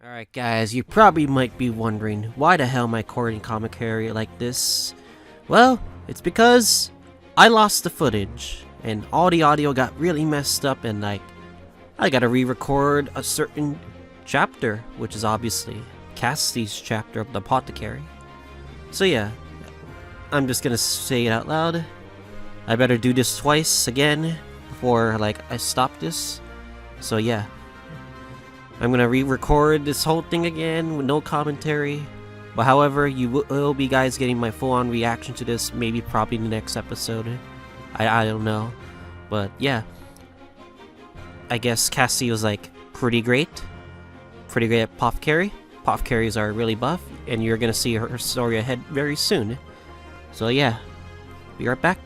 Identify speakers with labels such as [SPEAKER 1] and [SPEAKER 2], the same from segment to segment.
[SPEAKER 1] Alright guys, you probably might be wondering, why the hell am I recording commentary like this? Well, it's because I lost the footage, and all the audio got really messed up, and I gotta re-record a certain chapter, which is obviously Cassie's chapter of the Apothecary. So yeah, I'm just gonna say it out loud. I better do this twice again before I stop this. So yeah. I'm gonna re-record this whole thing again with no commentary. But however, you will be guys getting my full-on reaction to this, maybe probably in the next episode. I don't know. But yeah. I guess Cassie was pretty great. Pretty great at Apothecary. Apothecaries are really buff, and you're gonna see her story ahead very soon. So yeah. Be right back.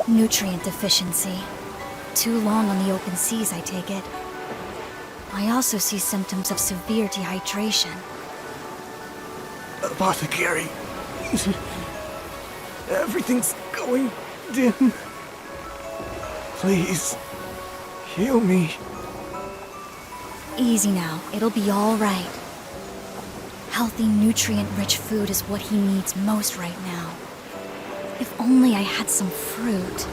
[SPEAKER 2] Nutrient deficiency. Too long on the open seas, I take it. I also see symptoms of severe dehydration.
[SPEAKER 3] Apothecary. Everything's going dim. Please, heal me.
[SPEAKER 2] Easy now, it'll be all right. Healthy, nutrient-rich food is what he needs most right now. If only I had some fruit.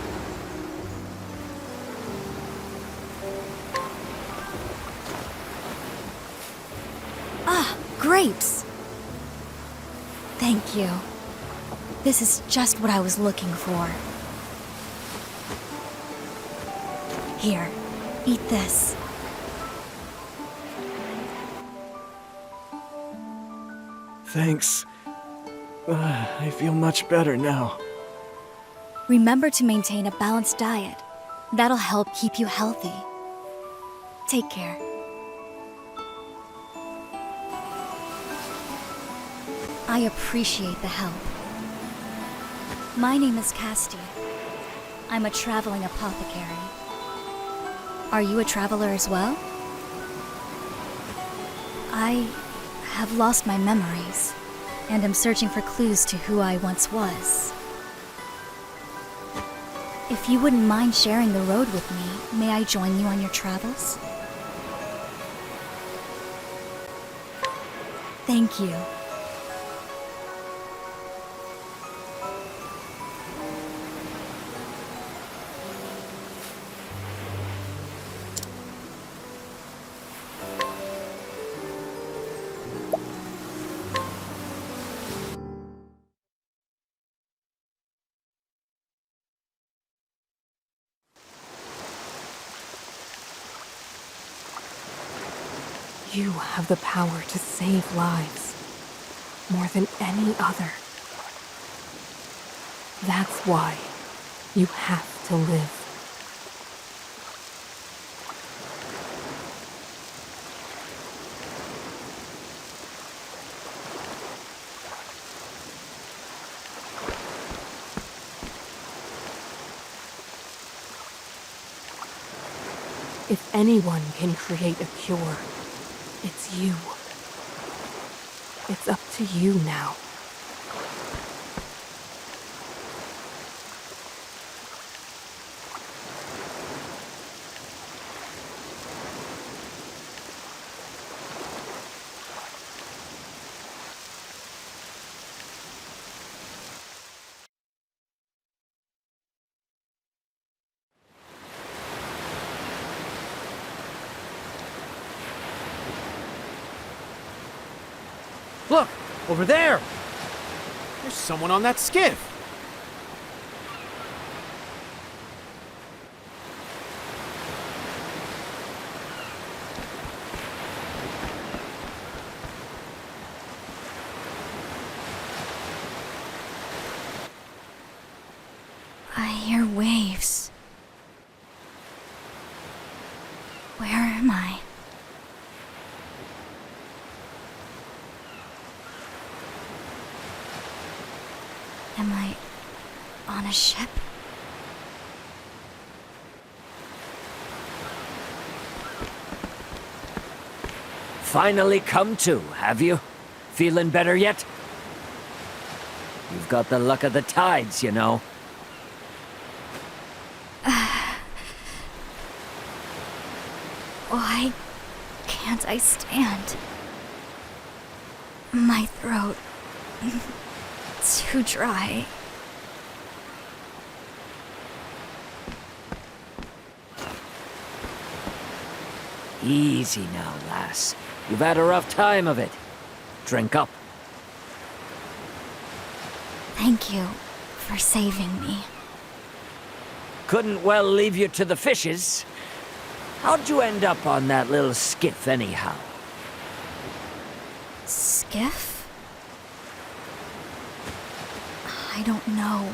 [SPEAKER 2] Ah, grapes! Thank you. This is just what I was looking for. Here, eat this.
[SPEAKER 3] Thanks. I feel much better now.
[SPEAKER 2] Remember to maintain a balanced diet. That'll help keep you healthy. Take care. I appreciate the help. My name is Castti. I'm a traveling apothecary. Are you a traveler as well? I have lost my memories, and am searching for clues to who I once was. If you wouldn't mind sharing the road with me, may I join you on your travels? Thank you.
[SPEAKER 4] You have the power to save lives, more than any other. That's why you have to live. If anyone can create a cure, it's you. It's up to you now.
[SPEAKER 5] Look! Over there! There's someone on that skiff!
[SPEAKER 2] I hear waves. Where am I? Am I on a ship?
[SPEAKER 6] Finally come to, have you? Feeling better yet? You've You've got the luck of the tides, you know.
[SPEAKER 2] Why can't I stand? My throat... too dry.
[SPEAKER 6] Easy now, lass. You've had a rough time of it. Drink up.
[SPEAKER 2] Thank you for saving me.
[SPEAKER 6] Couldn't well leave you to the fishes. How'd you end up on that little skiff, anyhow?
[SPEAKER 2] Skiff? I don't know.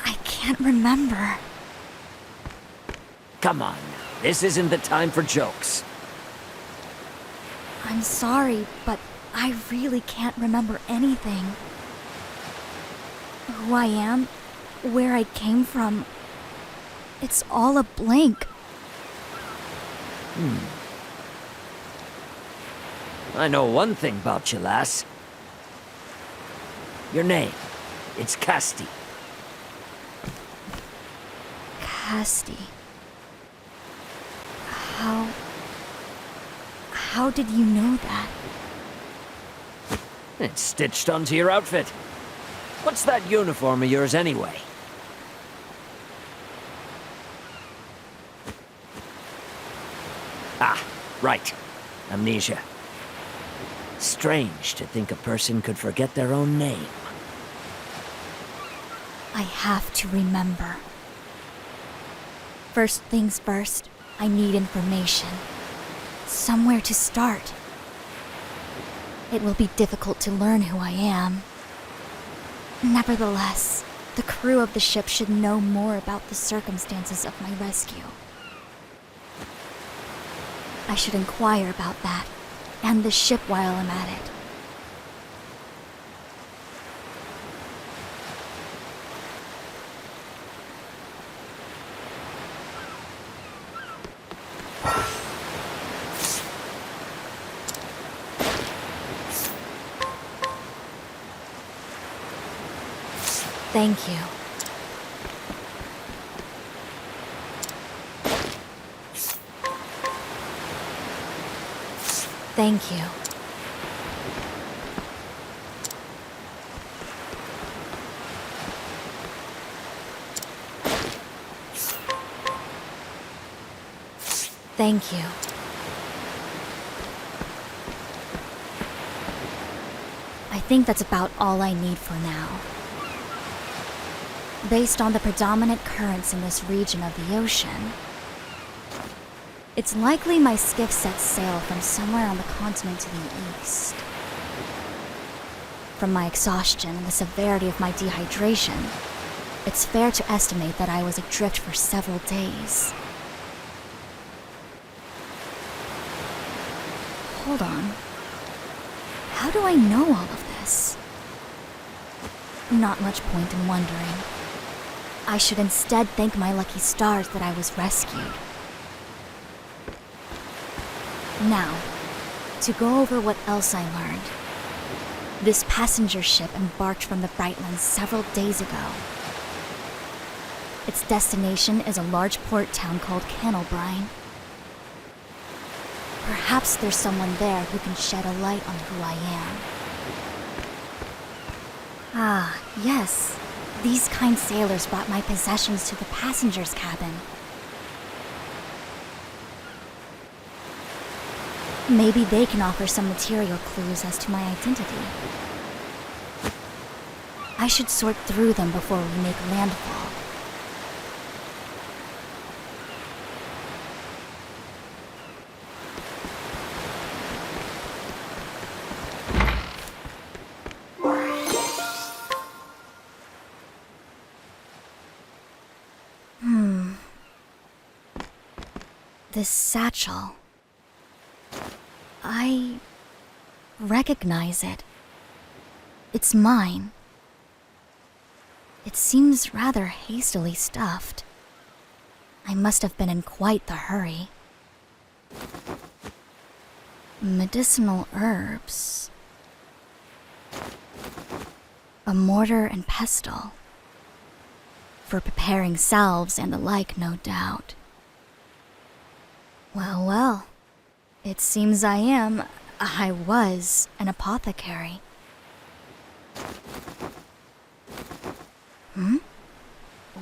[SPEAKER 2] I can't remember.
[SPEAKER 6] Come on now, this isn't the time for jokes.
[SPEAKER 2] I'm sorry, but I really can't remember anything. Who I am, where I came from, it's all a blank.
[SPEAKER 6] I know one thing about you, lass. Your name, it's Castti.
[SPEAKER 2] Castti. How did you know that?
[SPEAKER 6] It's stitched onto your outfit. What's that uniform of yours anyway? Ah, right. Amnesia. Strange to think a person could forget their own name.
[SPEAKER 2] I have to remember. First things first, I need information. Somewhere to start. It will be difficult to learn who I am. Nevertheless, the crew of the ship should know more about the circumstances of my rescue. I should inquire about that, and the ship while I'm at it. Thank you. Thank you. Thank you. I think that's about all I need for now. Based on the predominant currents in this region of the ocean, it's likely my skiff sets sail from somewhere on the continent to the east. From my exhaustion and the severity of my dehydration, it's fair to estimate that I was adrift for several days. Hold on. How do I know all of this? Not much point in wondering. I should instead thank my lucky stars that I was rescued. Now, to go over what else I learned. This passenger ship embarked from the Brightlands several days ago. Its destination is a large port town called Cannelbrine. Perhaps there's someone there who can shed a light on who I am. Ah, yes. These kind sailors brought my possessions to the passenger's cabin. Maybe they can offer some material clues as to my identity. I should sort through them before we make landfall. This satchel. I recognize it. It's mine. It seems rather hastily stuffed. I must have been in quite the hurry. Medicinal herbs. A mortar and pestle. For preparing salves and the like, no doubt. Well, well. It seems I was an apothecary.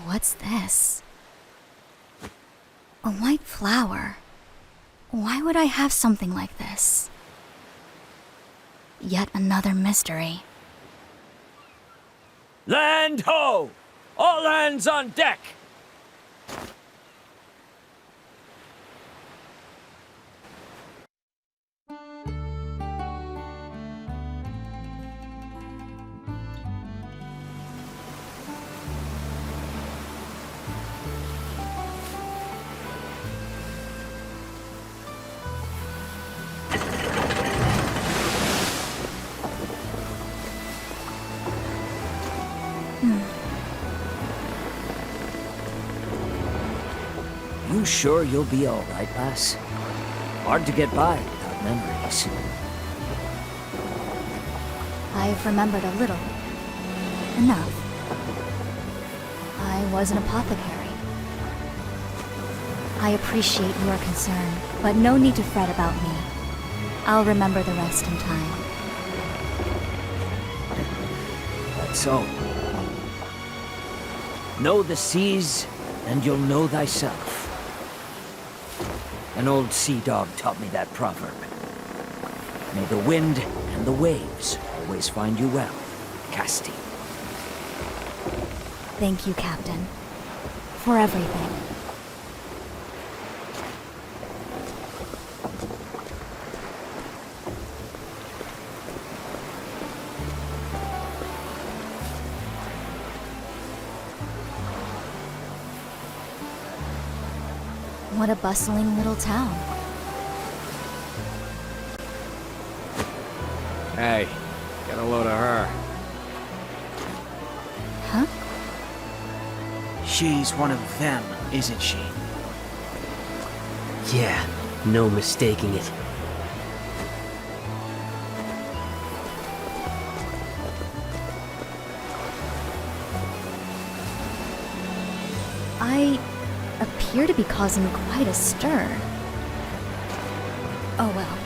[SPEAKER 2] What's this? A white flower. Why would I have something like this? Yet another mystery.
[SPEAKER 6] Land ho! All hands on deck! You sure you'll be all right, lass? Hard to get by without memories.
[SPEAKER 2] I've remembered a little. Enough. I was an apothecary. I appreciate your concern, but no need to fret about me. I'll remember the rest in time.
[SPEAKER 6] That's so. Know the seas, and you'll know thyself. An old sea dog taught me that proverb. May the wind and the waves always find you well, Castti.
[SPEAKER 2] Thank you, Captain. For everything. What a bustling little town.
[SPEAKER 5] Hey, get a load of her.
[SPEAKER 2] Huh?
[SPEAKER 7] She's one of them, isn't she?
[SPEAKER 1] Yeah, no mistaking it.
[SPEAKER 2] I appear to be causing quite a stir. Oh well.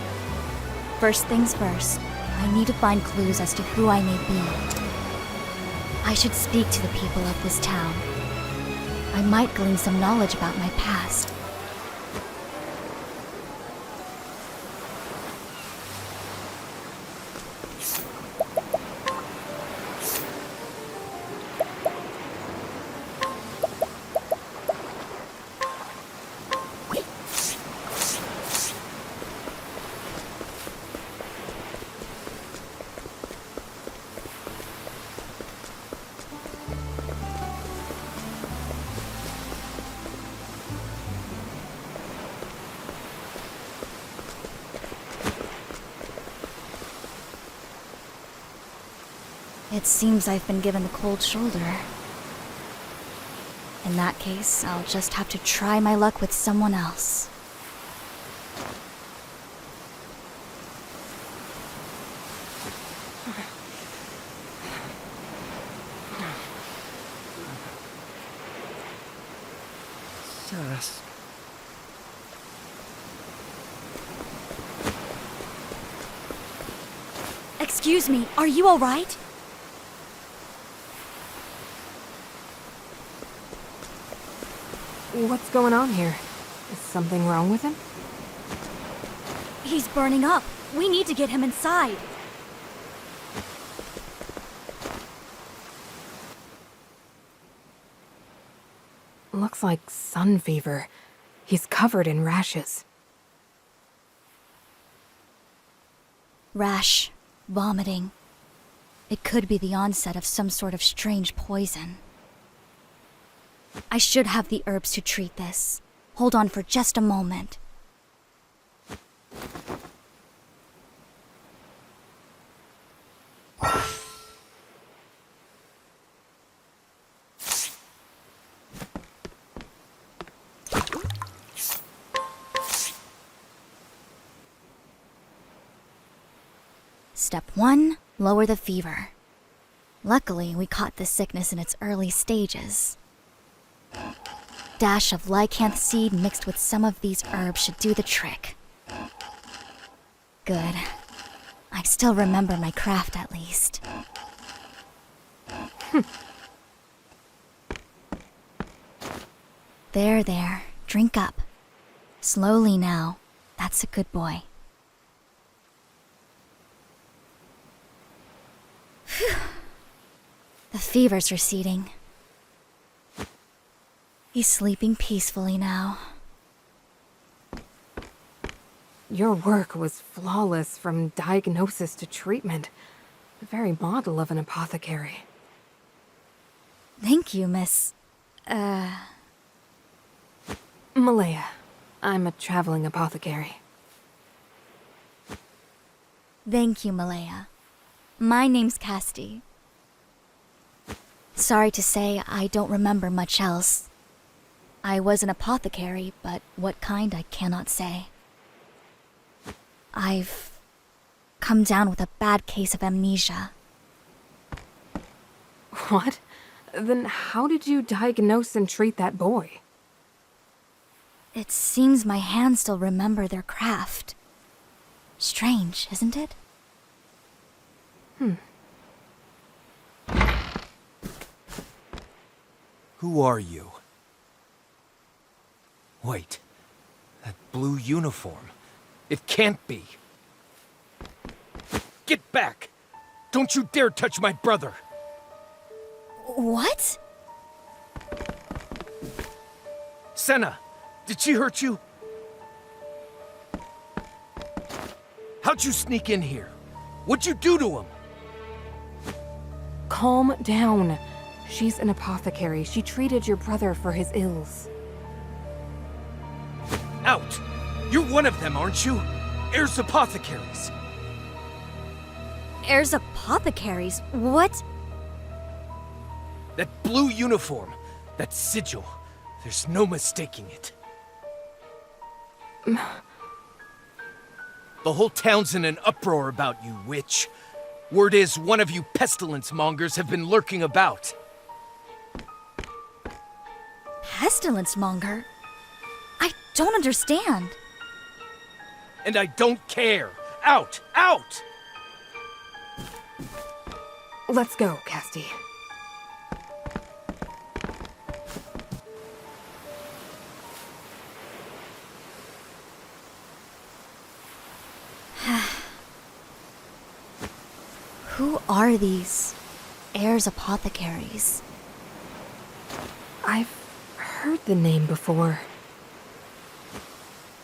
[SPEAKER 2] First things first, I need to find clues as to who I may be. I should speak to the people of this town. I might glean some knowledge about my past. It seems I've been given the cold shoulder. In that case, I'll just have to try my luck with someone else.
[SPEAKER 3] Yes.
[SPEAKER 2] Excuse me, are you all right?
[SPEAKER 4] What's going on here? Is something wrong with him?
[SPEAKER 2] He's burning up. We need to get him inside.
[SPEAKER 4] Looks like sun fever. He's covered in rashes.
[SPEAKER 2] Rash, vomiting. It could be the onset of some sort of strange poison. I should have the herbs to treat this. Hold on for just a moment. Step 1, lower the fever. Luckily, we caught this sickness in its early stages. Dash of lycanth seed mixed with some of these herbs should do the trick. Good. I still remember my craft at least. There. Drink up. Slowly now. That's a good boy. Phew. The fever's receding. He's sleeping peacefully now.
[SPEAKER 4] Your work was flawless from diagnosis to treatment. The very model of an apothecary.
[SPEAKER 2] Thank you, Miss...
[SPEAKER 4] Malaya. I'm a traveling apothecary.
[SPEAKER 2] Thank you, Malaya. My name's Castti. Sorry to say, I don't remember much else. I was an apothecary, but what kind I cannot say. I've come down with a bad case of amnesia.
[SPEAKER 4] What? Then how did you diagnose and treat that boy?
[SPEAKER 2] It seems my hands still remember their craft. Strange, isn't it?
[SPEAKER 3] Who are you? Wait. That blue uniform. It can't be. Get back! Don't you dare touch my brother!
[SPEAKER 2] What?
[SPEAKER 3] Senna! Did she hurt you? How'd you sneak in here? What'd you do to him?
[SPEAKER 4] Calm down. She's an apothecary. She treated your brother for his ills.
[SPEAKER 3] Out! You're one of them, aren't you? Heirs apothecaries.
[SPEAKER 2] Heirs apothecaries? What?
[SPEAKER 3] That blue uniform, that sigil, there's no mistaking it. The whole town's in an uproar about you, witch. Word is one of you pestilence mongers have been lurking about.
[SPEAKER 2] Pestilence monger? I don't understand.
[SPEAKER 3] And I don't care. Out! Out!
[SPEAKER 4] Let's go, Castti.
[SPEAKER 2] Who are these heirs apothecaries?
[SPEAKER 4] I've heard the name before.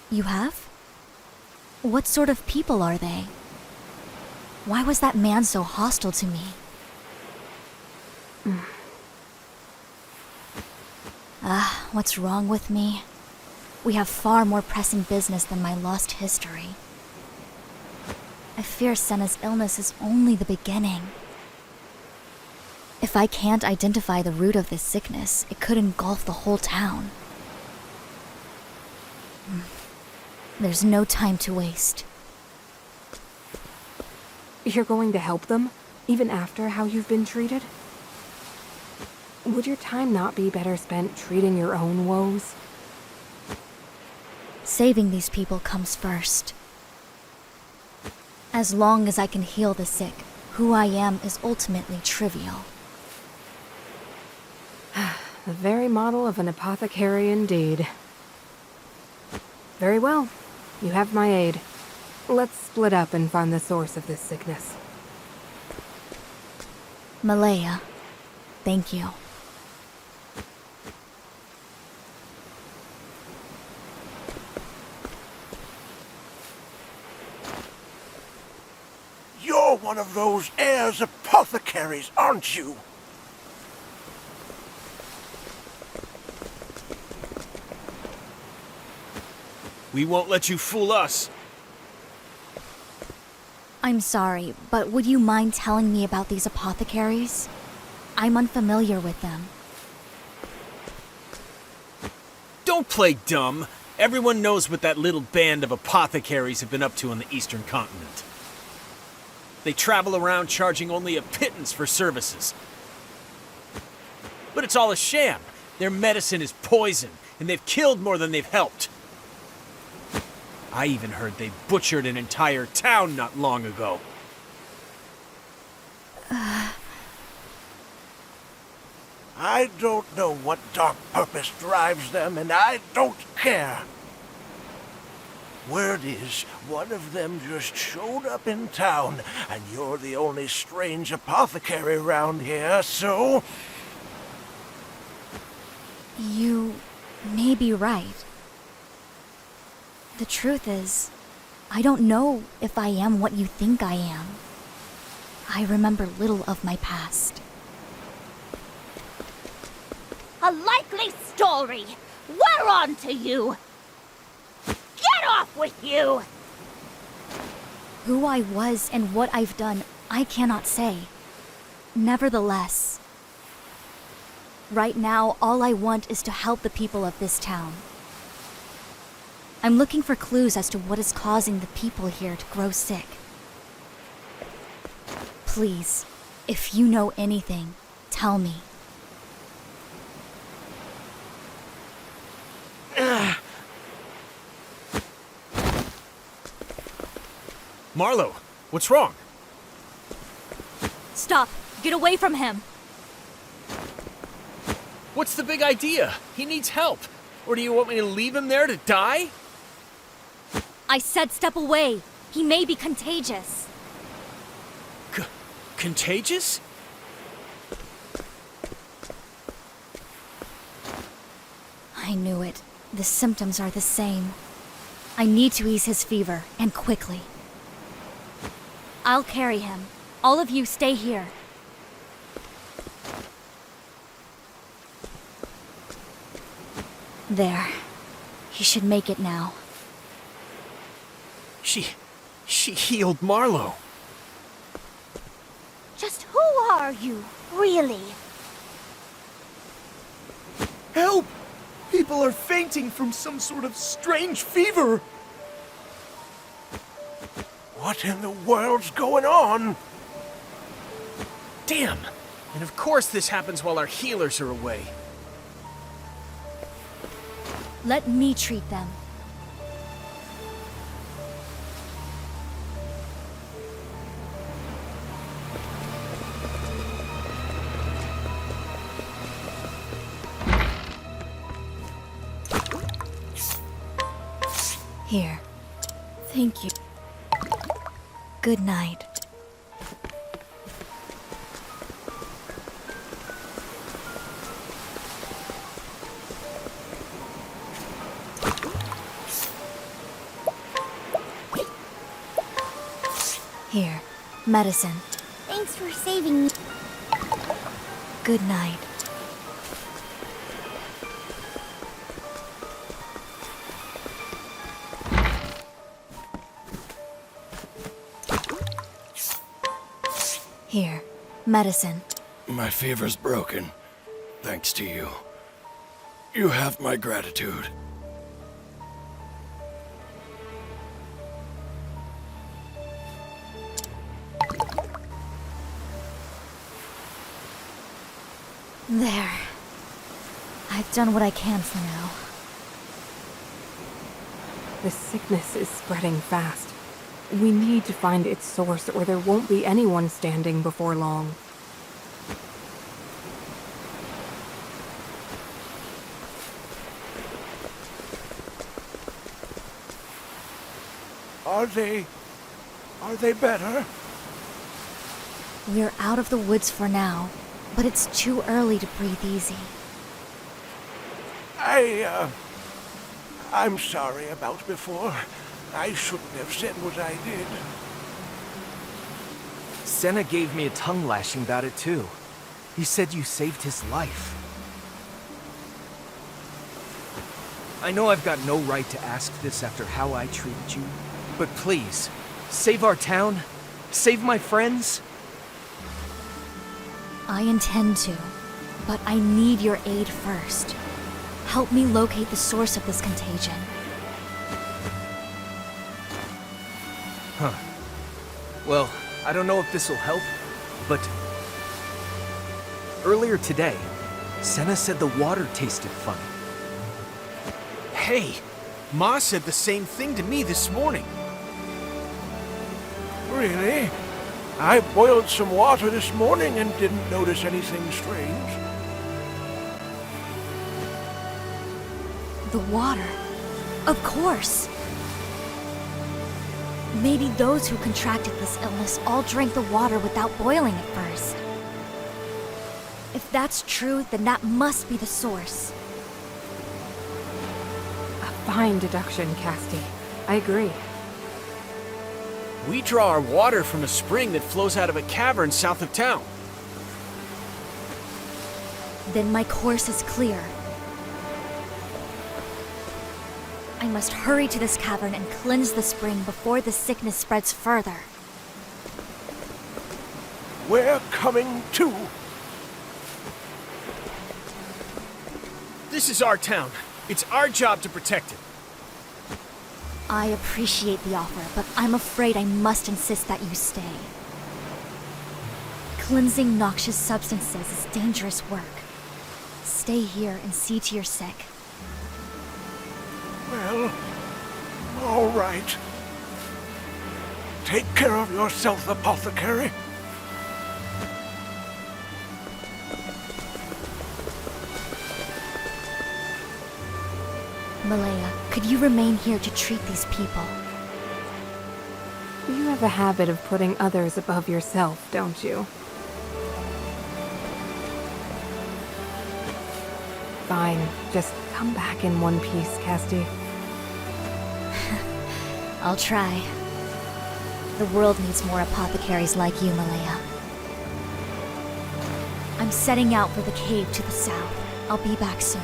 [SPEAKER 2] You have? What sort of people are they? Why was that man so hostile to me? What's wrong with me? We have far more pressing business than my lost history. I fear Senna's illness is only the beginning. If I can't identify the root of this sickness, it could engulf the whole town. There's no time to waste.
[SPEAKER 4] You're going to help them, even after how you've been treated? Would your time not be better spent treating your own woes?
[SPEAKER 2] Saving these people comes first. As long as I can heal the sick, who I am is ultimately trivial.
[SPEAKER 4] The very model of an apothecary indeed. Very well. You have my aid. Let's split up and find the source of this sickness.
[SPEAKER 2] Malaya, thank you.
[SPEAKER 8] You're one of those heirs apothecaries, aren't you?
[SPEAKER 5] We won't let you fool us.
[SPEAKER 2] I'm sorry, but would you mind telling me about these apothecaries? I'm unfamiliar with them.
[SPEAKER 5] Don't play dumb. Everyone knows what that little band of apothecaries have been up to on the Eastern Continent. They travel around charging only a pittance for services. But it's all a sham. Their medicine is poison, and they've killed more than they've helped. I even heard they butchered an entire town not long ago.
[SPEAKER 8] I don't know what dark purpose drives them, and I don't care. Word is, one of them just showed up in town, and you're the only strange apothecary around here, so...
[SPEAKER 2] You may be right. The truth is, I don't know if I am what you think I am. I remember little of my past.
[SPEAKER 9] A likely story! We're on to you! Get off with you!
[SPEAKER 2] Who I was and what I've done, I cannot say. Nevertheless, right now, all I want is to help the people of this town. I'm looking for clues as to what is causing the people here to grow sick. Please, if you know anything, tell me.
[SPEAKER 5] Marlowe, what's wrong?
[SPEAKER 2] Stop! Get away from him!
[SPEAKER 5] What's the big idea? He needs help. Or do you want me to leave him there to die?
[SPEAKER 2] I said step away! He may be contagious.
[SPEAKER 5] Contagious?
[SPEAKER 2] I knew it. The symptoms are the same. I need to ease his fever, and quickly. I'll carry him. All of you stay here. There. He should make it now.
[SPEAKER 5] She healed Marlowe.
[SPEAKER 9] Just who are you, really?
[SPEAKER 3] Help! People are fainting from some sort of strange fever!
[SPEAKER 8] What in the world's going on?
[SPEAKER 5] Damn! And of course this happens while our healers are away.
[SPEAKER 2] Let me treat them. Here. Thank you. Good night. Here. Medicine.
[SPEAKER 9] Thanks for saving me.
[SPEAKER 2] Good night. Here, medicine.
[SPEAKER 10] My fever's broken, thanks to you. You have my gratitude.
[SPEAKER 2] There. I've done what I can for now.
[SPEAKER 4] The sickness is spreading fast. We need to find its source or there won't be anyone standing before long.
[SPEAKER 8] Are they better?
[SPEAKER 2] We're out of the woods for now, but it's too early to breathe easy.
[SPEAKER 8] I'm sorry about before. I shouldn't have said what I did.
[SPEAKER 3] Senna gave me a tongue lashing about it too. He said you saved his life. I know I've got no right to ask this after how I treated you, but please, save our town, save my friends.
[SPEAKER 2] I intend to, but I need your aid first. Help me locate the source of this contagion.
[SPEAKER 3] Huh. Well, I don't know if this'll help, but earlier today, Senna said the water tasted funny.
[SPEAKER 5] Hey, Ma said the same thing to me this morning.
[SPEAKER 8] Really? I boiled some water this morning and didn't notice anything strange.
[SPEAKER 2] The water. Of course. Maybe those who contracted this illness all drank the water without boiling it first. If that's true, then that must be the source.
[SPEAKER 4] A fine deduction, Castti. I agree.
[SPEAKER 5] We draw our water from a spring that flows out of a cavern south of town.
[SPEAKER 2] Then my course is clear. I must hurry to this cavern and cleanse the spring before the sickness spreads further.
[SPEAKER 8] We're coming too.
[SPEAKER 5] This is our town. It's our job to protect it.
[SPEAKER 2] I appreciate the offer, but I'm afraid I must insist that you stay. Cleansing noxious substances is dangerous work. Stay here and see to your sick.
[SPEAKER 8] Well, all right. Take care of yourself, Apothecary.
[SPEAKER 2] Malaya, could you remain here to treat these people?
[SPEAKER 4] You have a habit of putting others above yourself, don't you? Fine. Just come back in one piece, Castti.
[SPEAKER 2] I'll try. The world needs more apothecaries like you, Malaya. I'm setting out for the cave to the south. I'll be back soon.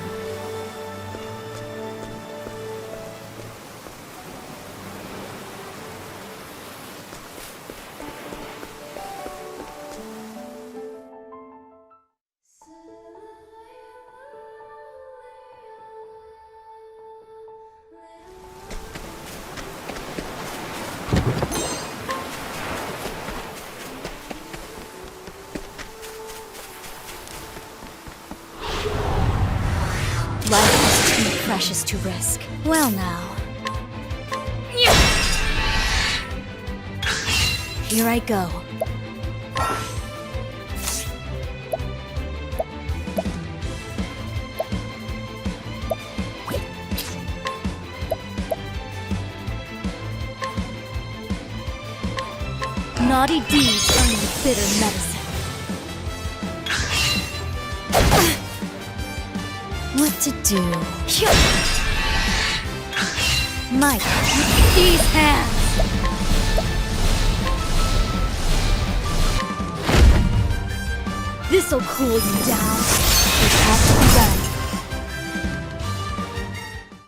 [SPEAKER 2] Life is too precious to risk. Well now. Here I go. Naughty deeds earn you bitter medicine. What to do? Mike, with these hands! This'll cool you down. It has to be done.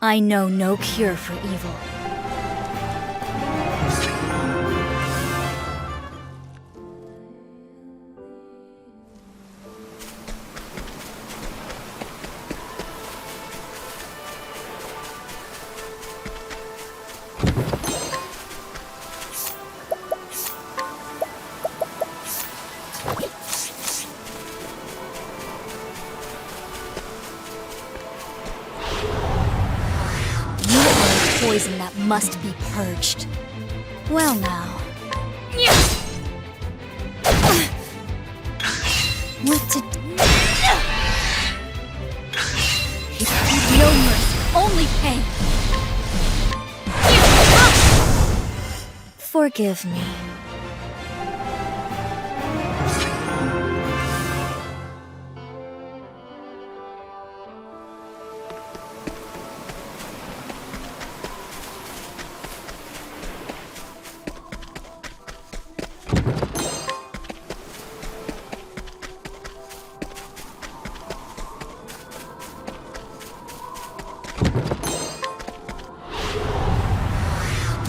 [SPEAKER 2] I know no cure for evil. Poison that must be purged. Well now. What to do? No mercy, only pain. Forgive me.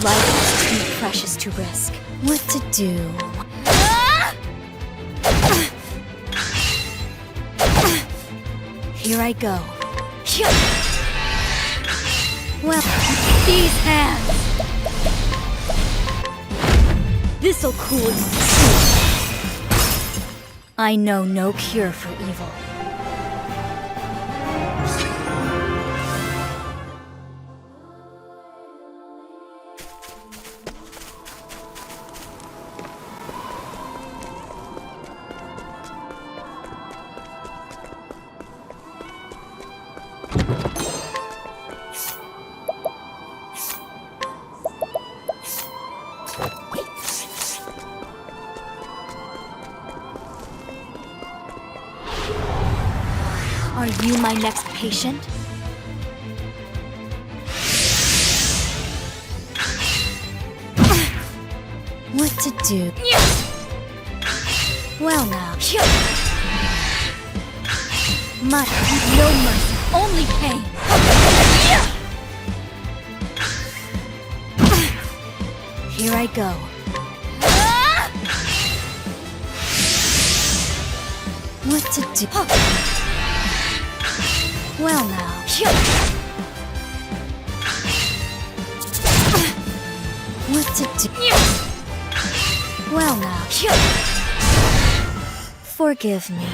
[SPEAKER 2] Life is too precious to risk. What to do? Here I go. Well, these hands! This'll cool you soon. I know no cure for evil. Are you my next patient? What to do? Well now. My no mercy, only pain. Here I go. What to do? Well now. What to do? Well now. Forgive me.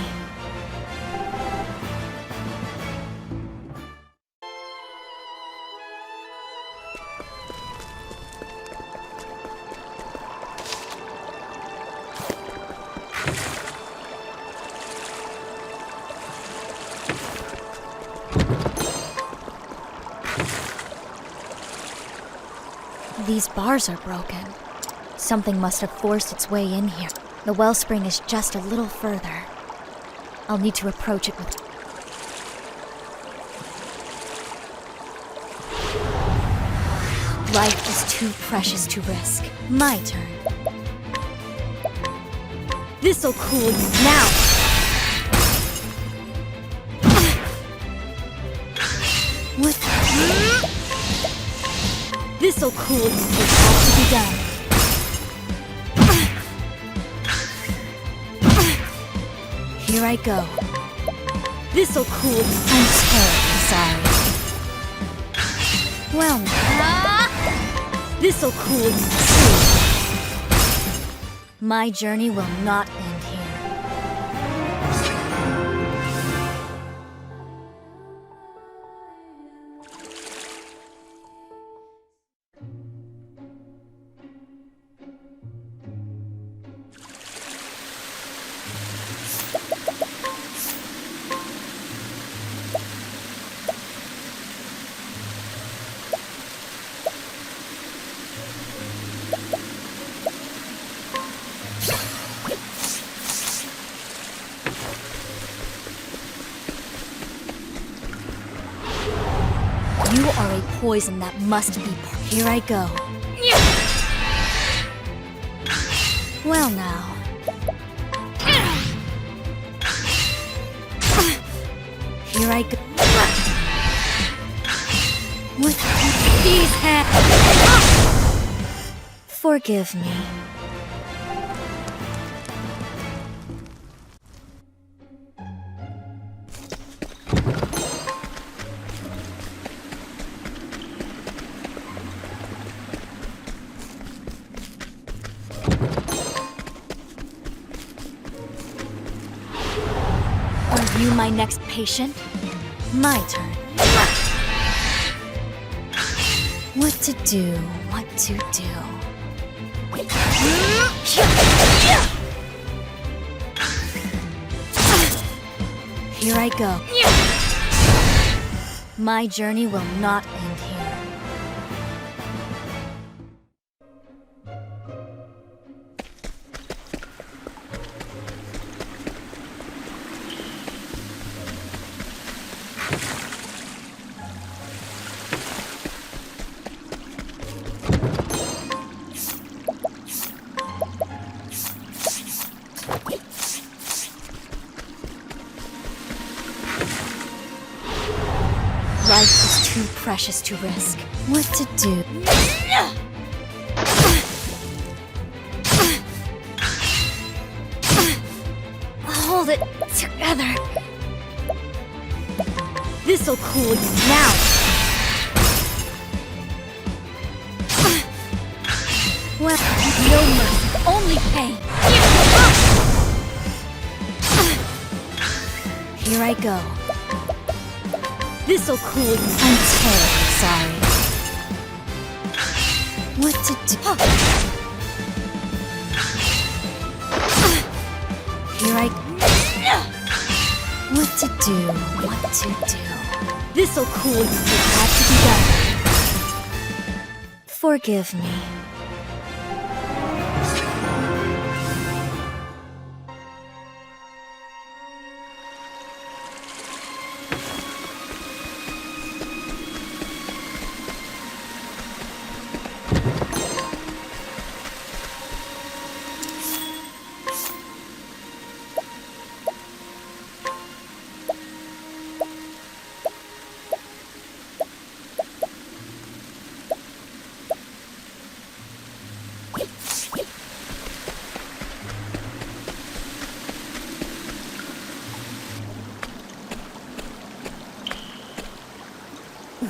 [SPEAKER 2] These bars are broken. Something must have forced its way in here. The wellspring is just a little further. I'll need to approach it with... Life is too precious to risk. My turn. This'll cool you now! What? This'll cool you. It has to be done. Here I go. This'll cool you. I'm terribly sorry. Well now. This'll cool you soon. My journey will not end here. You are a poison that must be... Here I go. Well now. Here I go. What? These hands... Forgive me. Are you my next patient? My turn. What to do? What to do? Here I go. My journey will not end here. Life is too precious to risk. What to do? Hold it together. This'll cool you now. Well, no mercy, only pain. Here I go. This'll cool you. I'm terribly sorry. What to do? Here I go. What to do? What to do? This'll cool you. It had to be done. Forgive me.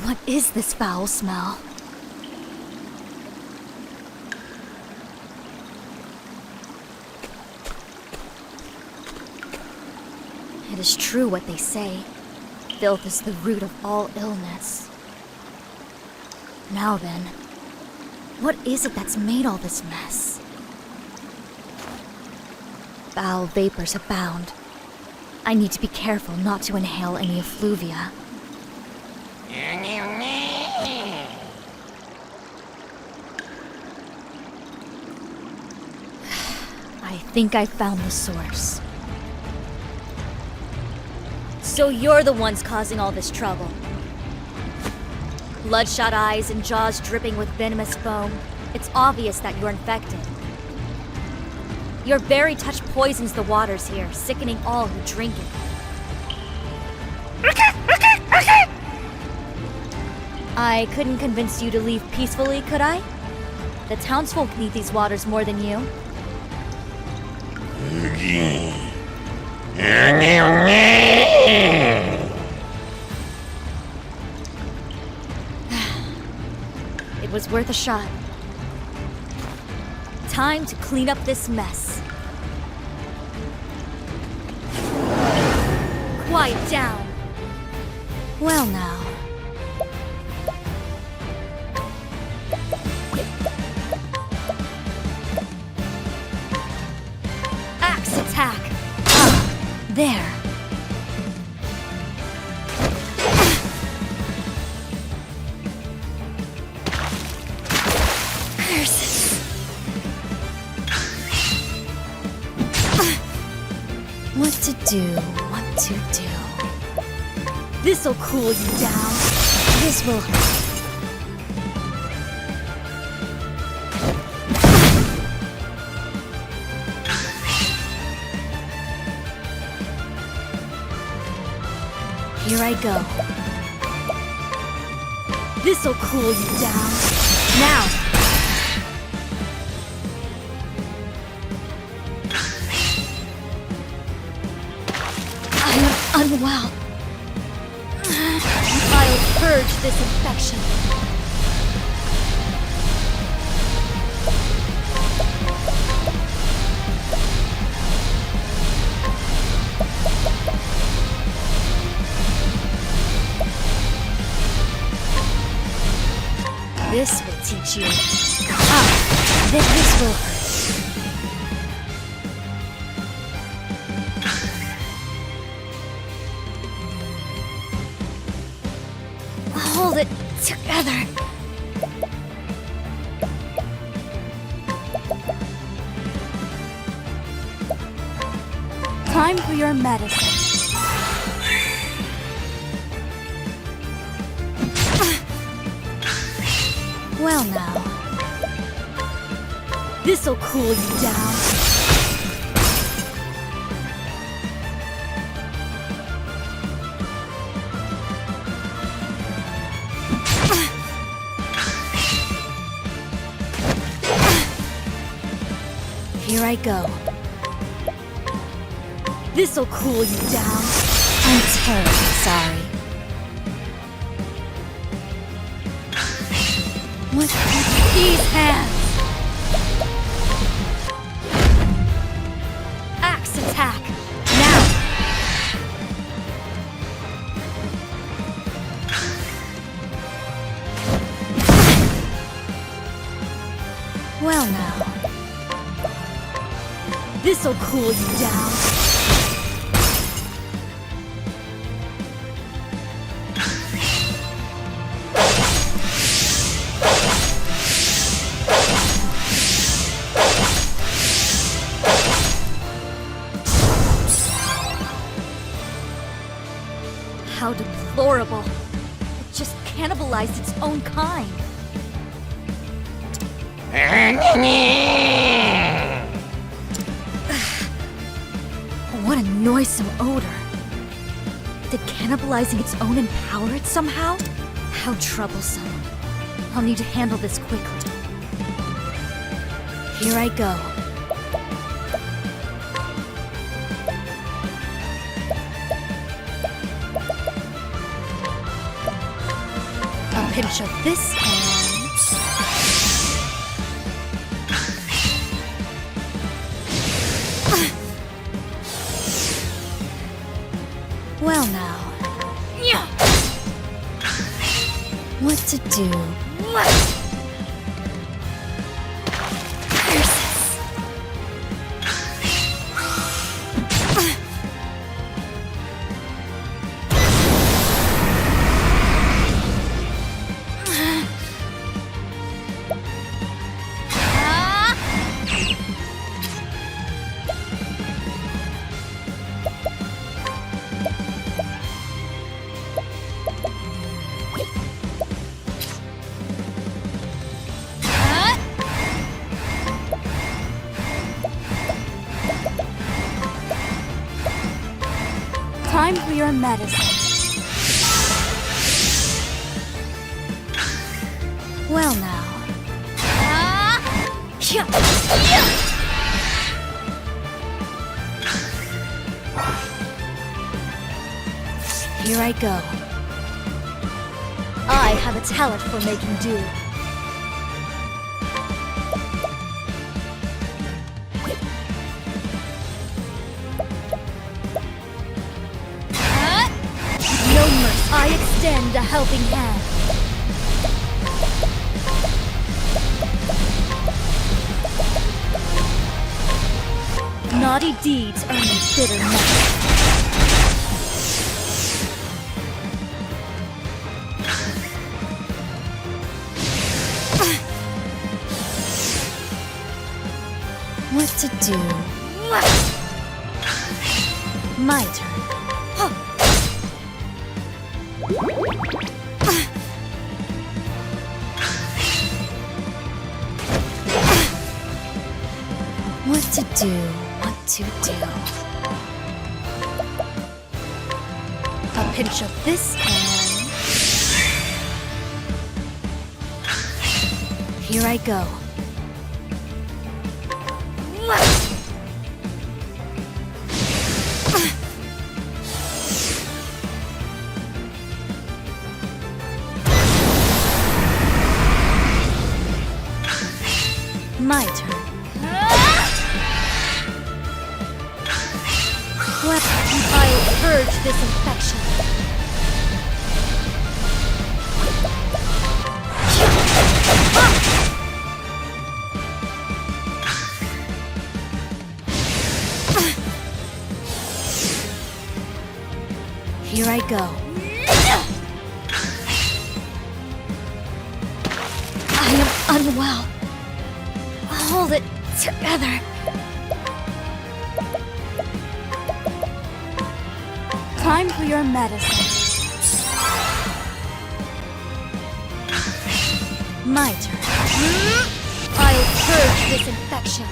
[SPEAKER 2] What is this foul smell? It is true what they say. Filth is the root of all illness. Now then, what is it that's made all this mess? Foul vapors abound. I need to be careful not to inhale any effluvia. I think I found the source. So you're the ones causing all this trouble. Bloodshot eyes and jaws dripping with venomous foam. It's obvious that you're infected. Your berry touch poisons the waters here, sickening all who drink it. I couldn't convince you to leave peacefully, could I? The townsfolk need these waters more than you. It was worth a shot. Time to clean up this mess. Quiet down. Well now. Axe attack. There. Curses. What to do? What to do? This'll cool you down. This will hurt. Here I go. This'll cool you down. Now! I am unwell. I'll purge this infection. This will teach you. Then this will hurt. Hold it together. Time for your medicine. Well now. This'll cool you down. Here I go. This'll cool you down. I'm terribly sorry. What are these hands? This'll cool you down. How deplorable. It just cannibalized its own kind. What a noisome odor. Did cannibalizing its own empower it somehow? How troublesome. I'll need to handle this quickly. Here I go. A pinch of this and... Well now. What to do? Time for your medicine. Well now. Here I go. I have a talent for making do. No mercy. I extend a helping hand. Naughty deeds earn me bitter medicine. What to do? My turn. What to do? What to do? A pinch of this and... Here I go. My turn. I'll purge this infection. Here I go. I am unwell. Hold it together. Time for your medicine. My turn. I'll purge this infection.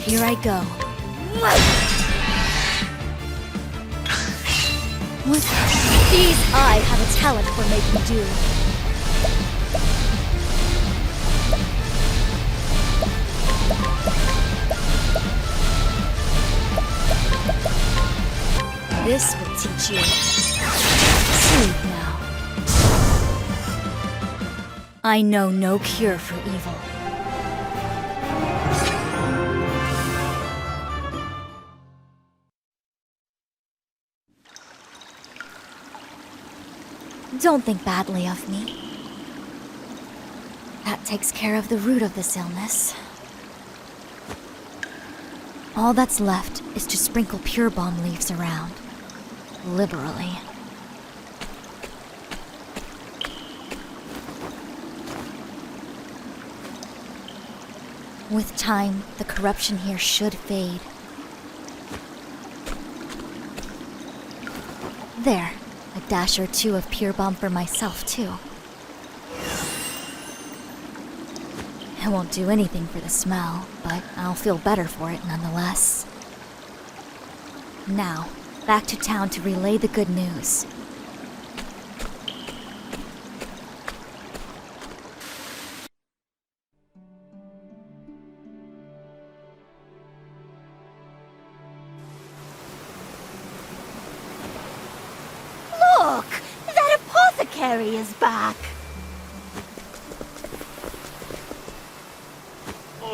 [SPEAKER 2] Here I go. What? These I have a talent for making do. This will teach you. Sleep now. I know no cure for evil. Don't think badly of me. That takes care of the root of this illness. All that's left is to sprinkle pure balm leaves around. Liberally. With time, the corruption here should fade. There, a dash or two of pure balm for myself, too. It won't do anything for the smell, but I'll feel better for it nonetheless. Now, back to town to relay the good news.
[SPEAKER 9] Look! That apothecary is back!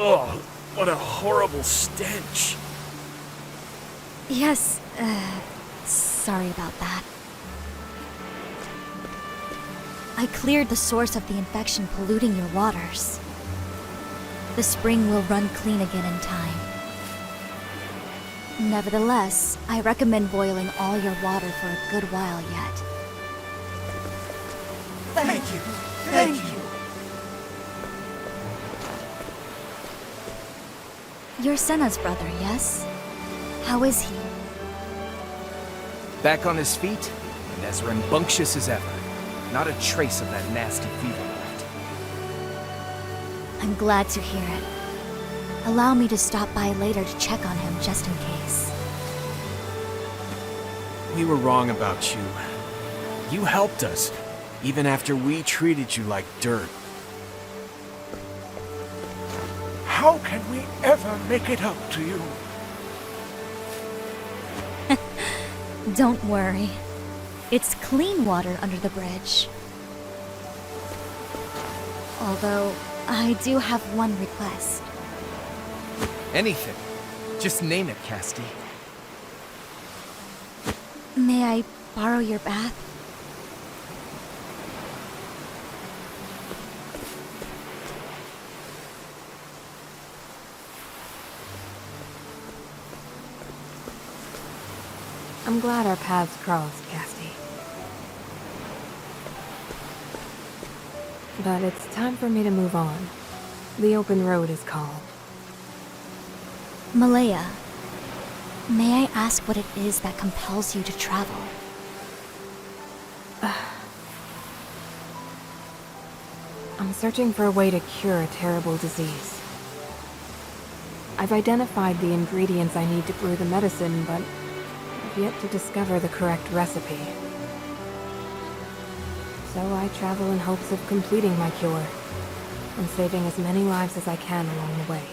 [SPEAKER 5] Oh, what a horrible stench.
[SPEAKER 2] Yes, sorry about that. I cleared the source of the infection polluting your waters. The spring will run clean again in time. Nevertheless, I recommend boiling all your water for a good while yet.
[SPEAKER 3] Thank you. Thank you.
[SPEAKER 2] You're Senna's brother, yes? How is he?
[SPEAKER 3] Back on his feet, and as rambunctious as ever. Not a trace of that nasty fever left.
[SPEAKER 2] I'm glad to hear it. Allow me to stop by later to check on him just in case.
[SPEAKER 5] We were wrong about you. You helped us, even after we treated you like dirt.
[SPEAKER 8] How can we ever make it up to you?
[SPEAKER 2] Don't worry. It's clean water under the bridge. Although, I do have one request.
[SPEAKER 3] Anything. Just name it, Castti.
[SPEAKER 2] May I borrow your bath?
[SPEAKER 4] I'm glad our paths crossed, Castti. But it's time for me to move on. The open road is called.
[SPEAKER 2] Malaya, may I ask what it is that compels you to travel?
[SPEAKER 4] I'm searching for a way to cure a terrible disease. I've identified the ingredients I need to brew the medicine, but I've yet to discover the correct recipe. So I travel in hopes of completing my cure, and saving as many lives as I can along the way.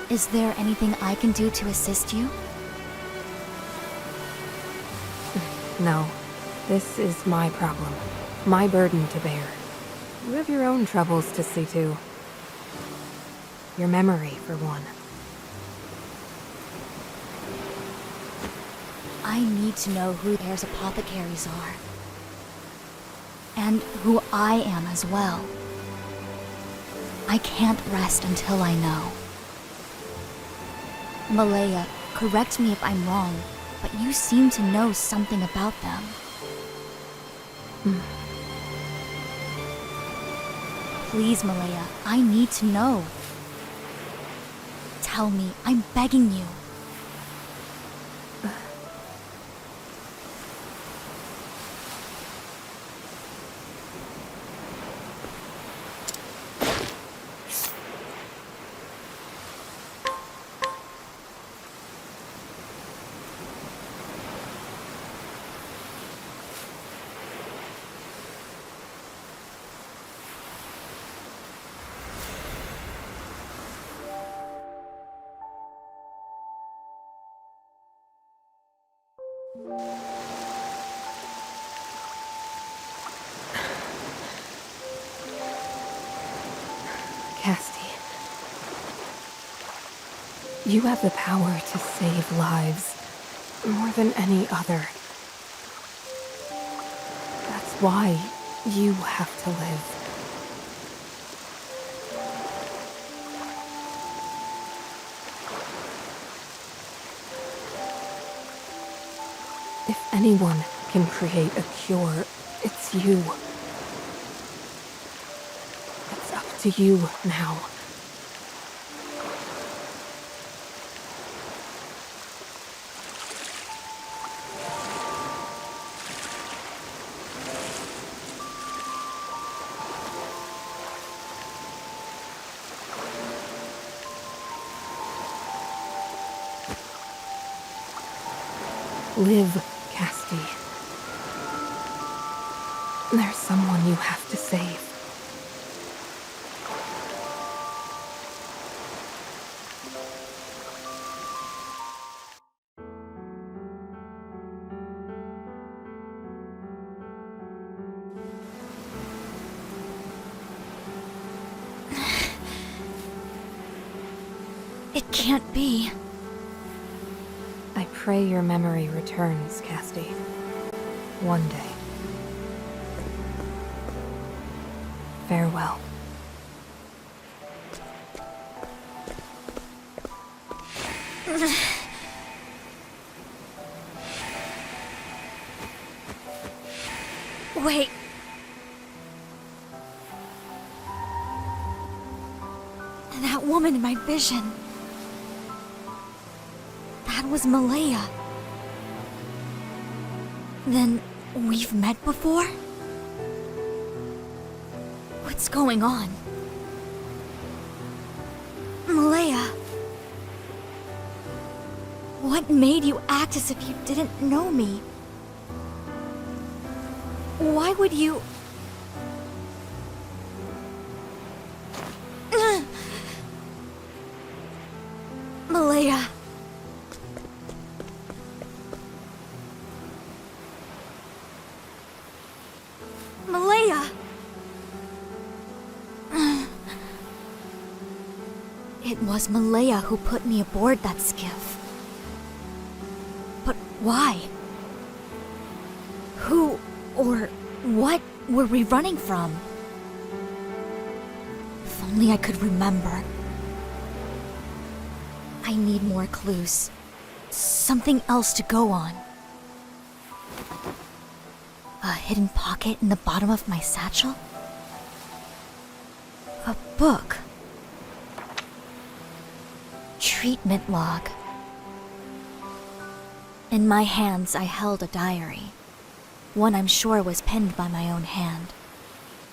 [SPEAKER 2] Is there anything I can do to assist you?
[SPEAKER 4] No, this is my problem, my burden to bear. You have your own troubles to see to. Your memory, for one.
[SPEAKER 2] I need to know who there's apothecaries are. And who I am as well. I can't rest until I know. Malaya, correct me if I'm wrong, but you seem to know something about them. Please, Malaya, I need to know. Tell me, I'm begging you.
[SPEAKER 4] Castti, you have the power to save lives more than any other. why you have to live. If anyone can create a cure, it's you. It's up to you now. Live, Castti. There's someone you have to save.
[SPEAKER 2] It can't be.
[SPEAKER 4] I pray your memory returns, Castti. One day. Farewell.
[SPEAKER 2] Wait. That woman in my vision. That was Malaya. Then we've met before? What's going on? Malaya. What made you act as if you didn't know me? Why would you... Malaya. Malaya. It was Malaya who put me aboard that skiff. But why? Who or what were we running from? If only I could remember. I need more clues. Something else to go on. A hidden pocket in the bottom of my satchel? A book. Treatment log. In my hands, I held a diary. One I'm sure was penned by my own hand.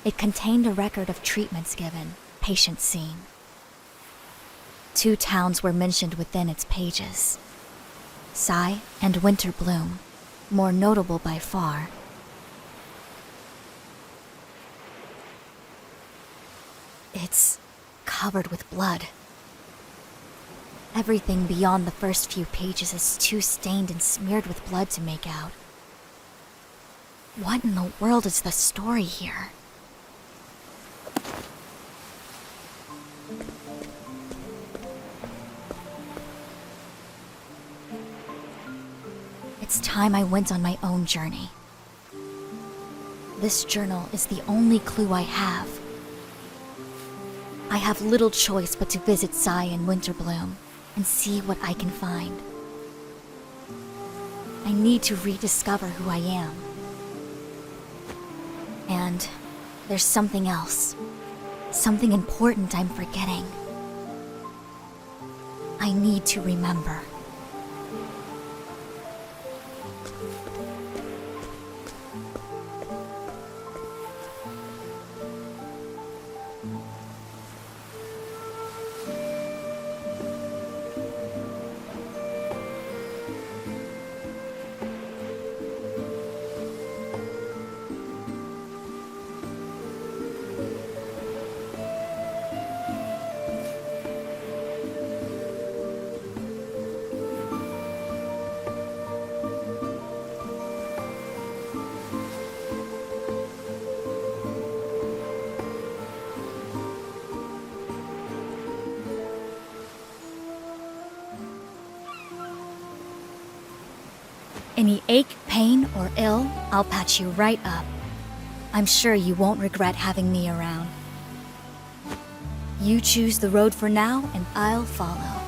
[SPEAKER 2] It contained a record of treatments given, patients seen. 2 towns were mentioned within its pages. Sai and Winterbloom, more notable by far. It's covered with blood. Everything beyond the first few pages is too stained and smeared with blood to make out. What in the world is the story here? It's time I went on my own journey. This journal is the only clue I have. I have little choice but to visit Sai and Winterbloom and see what I can find. I need to rediscover who I am. And there's something else. Something important I'm forgetting. I need to remember. Any ache, pain, or ill, I'll patch you right up. I'm sure you won't regret having me around. You choose the road for now, and I'll follow.